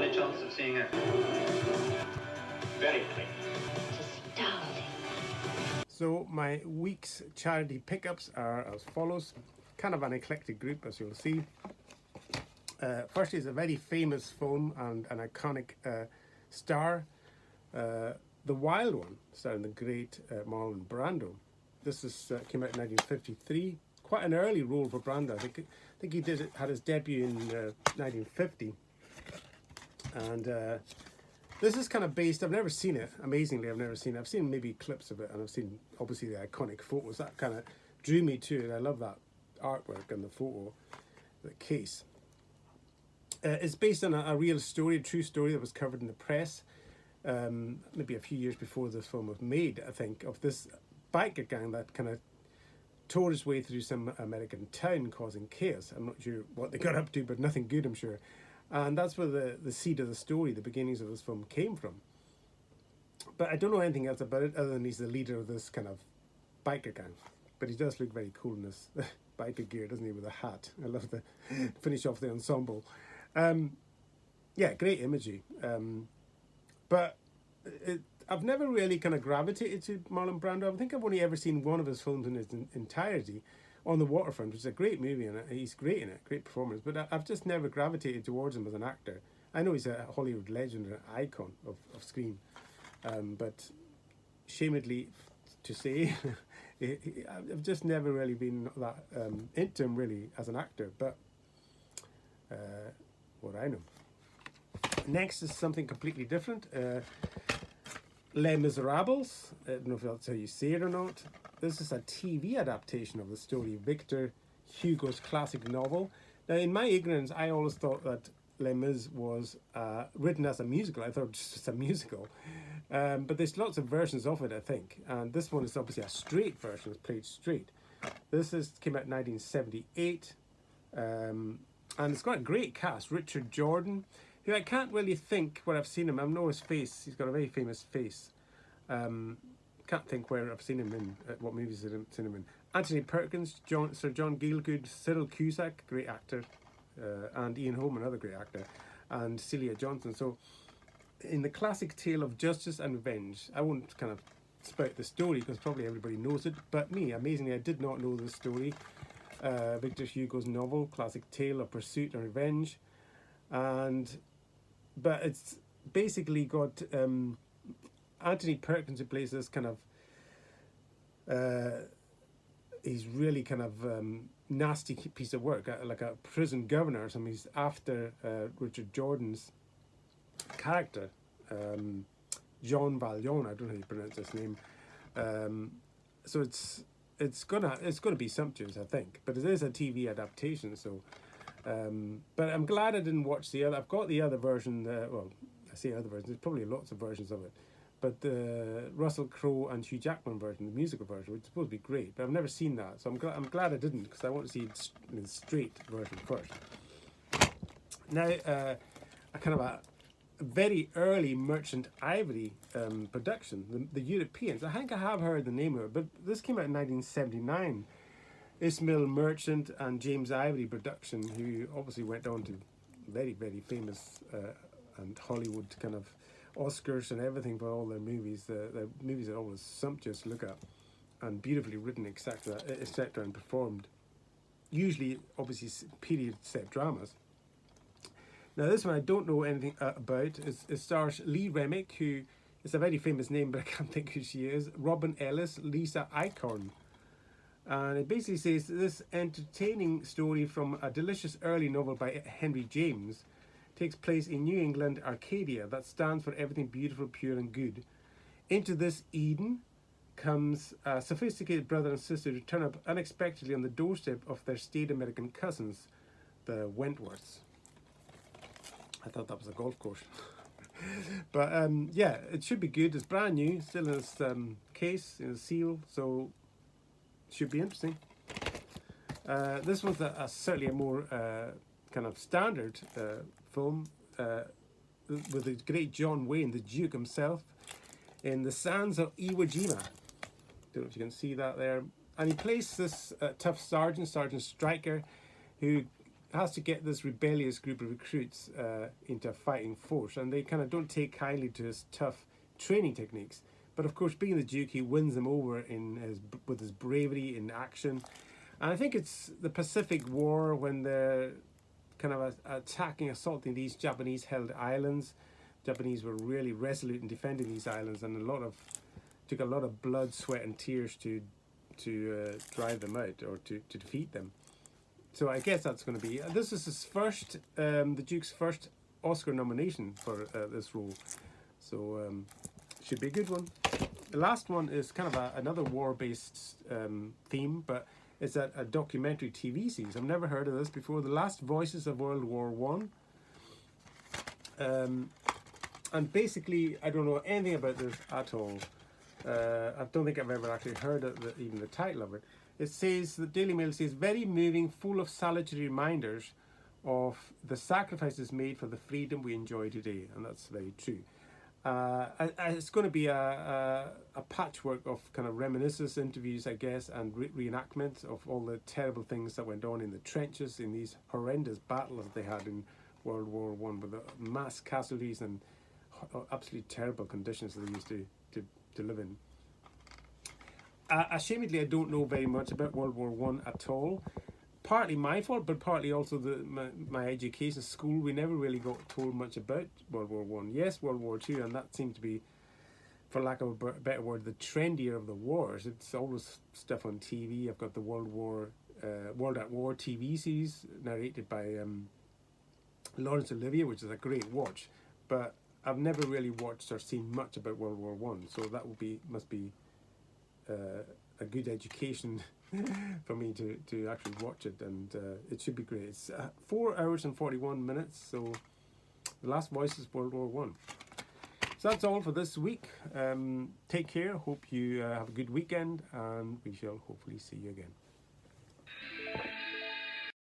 Any chance of seeing it? Very clean. Astounding. So my week's charity pickups are as follows. Kind of an eclectic group, as you'll see. First is a very famous film and an iconic star, The Wild One, starring the great Marlon Brando. This came out in 1953. Quite an early role for Brando. I think he had his debut in 1950. And this is kind of based, I've never seen it, amazingly I've never seen it. I've seen maybe clips of it, and I've seen obviously the iconic photos. That kind of drew me to it. I love that artwork and the photo, the case. It's based on a real story, a true story that was covered in the press maybe a few years before this film was made, I think, of this biker gang that kind of tore its way through some American town causing chaos. I'm not sure what they got up to, but nothing good, I'm sure. And that's where the seed of the story, the beginnings of this film came from. But I don't know anything else about it other than he's the leader of this kind of biker gang. But he does look very cool in this biker gear, doesn't he, with a hat. I love the finish off the ensemble. Yeah, great imagery. But I've never really kind of gravitated to Marlon Brando. I think I've only ever seen one of his films in its entirety, On the Waterfront, which is a great movie, and he's great in it, great performance. But I've just never gravitated towards him as an actor. I know he's a Hollywood legend, an icon of screen, but shamedly to say, I've just never really been that into him really as an actor. But what I know. Next is something completely different. Les Miserables. I don't know if that's how you say it or not. This is a TV adaptation of the story of Victor Hugo's classic novel. Now, in my ignorance, I always thought that Les Mis was written as a musical. I thought it was just a musical. But there's lots of versions of it, I think. And this one is obviously a straight version. It's played straight. This came out in 1978. And it's got a great cast. Richard Jordan, who I can't really think where I've seen him. I know his face. He's got a very famous face. Can't think where I've seen him in, what movies I've seen him in. Anthony Perkins, Sir John Gielgud, Cyril Cusack, great actor, and Ian Holm, another great actor, and Celia Johnson. So, in the classic tale of justice and revenge, I won't kind of spout the story because probably everybody knows it, but me, amazingly, I did not know this story. Victor Hugo's novel, classic tale of pursuit and revenge, but it's basically got Anthony Perkins, who plays this kind of he's really kind of nasty piece of work, like a prison governor or something. He's after Richard Jordan's character, Jean Valjean. I don't know how you pronounce his name. So it's gonna be sumptuous, I think. But it is a TV adaptation, so. But I'm glad I didn't watch the other. I've got the other version. Well, I say other version. There's probably lots of versions of it. But the Russell Crowe and Hugh Jackman version, the musical version, which is supposed to be great, but I've never seen that, so I'm glad I didn't, because I want to see the straight version first. Now, a kind of a very early Merchant Ivory production, the Europeans. I think I have heard the name of it, but this came out in 1979. Ismail Merchant and James Ivory production, who obviously went on to very, very famous and Hollywood kind of Oscars and everything for all their movies. The movies are always sumptuous to look at and beautifully written, etc., and performed. Usually, obviously, period set dramas. Now, this one I don't know anything about. It stars Lee Remick, who is a very famous name, but I can't think who she is. Robin Ellis, Lisa Eichhorn. And it basically says this entertaining story from a delicious early novel by Henry James takes place in New England, Arcadia, that stands for everything beautiful, pure and good. Into this Eden comes a sophisticated brother and sister who turn up unexpectedly on the doorstep of their staid American cousins, the Wentworths. I thought that was a golf course. But yeah, it should be good. It's brand new, still in its case, in a seal, so it should be interesting. This one's certainly a more kind of standard film with the great John Wayne, the Duke himself, in The Sands of Iwo Jima. Don't know if you can see that there. And he plays this tough sergeant, Sergeant Stryker, who has to get this rebellious group of recruits into a fighting force, and they kind of don't take kindly to his tough training techniques. But of course, being the Duke, he wins them over with his bravery in action. And I think it's the Pacific War when they're kind of attacking, assaulting these Japanese-held islands. Japanese were really resolute in defending these islands, and took a lot of blood, sweat, and tears to drive them out or to defeat them. So I guess that's going to be. This is his first, the Duke's first Oscar nomination for this role. So should be a good one. The last one is kind of another war-based theme, but it's a documentary TV series. I've never heard of this before. The Last Voices of World War One. And basically, I don't know anything about this at all. I don't think I've ever actually heard of even the title of it. It says, the Daily Mail says, very moving, full of salutary reminders of the sacrifices made for the freedom we enjoy today. And that's very true. It's going to be a patchwork of kind of reminiscence interviews, I guess, and reenactments of all the terrible things that went on in the trenches in these horrendous battles they had in World War One, with the mass casualties and absolutely terrible conditions that they used to live in. Ashamedly, I don't know very much about World War One at all. Partly my fault, but partly also my education school. We never really got told much about World War One. Yes, World War Two, and that seemed to be, for lack of a better word, the trendier of the wars. It's always stuff on TV. I've got the World at War TV series narrated by Laurence Olivier, which is a great watch. But I've never really watched or seen much about World War One, so that must be a good education for me to actually watch it, and it should be great. It's 4 hours and 41 minutes, so The Last Voices World War One. So that's all for this week. Take care. Hope you have a good weekend, and we shall hopefully see you again.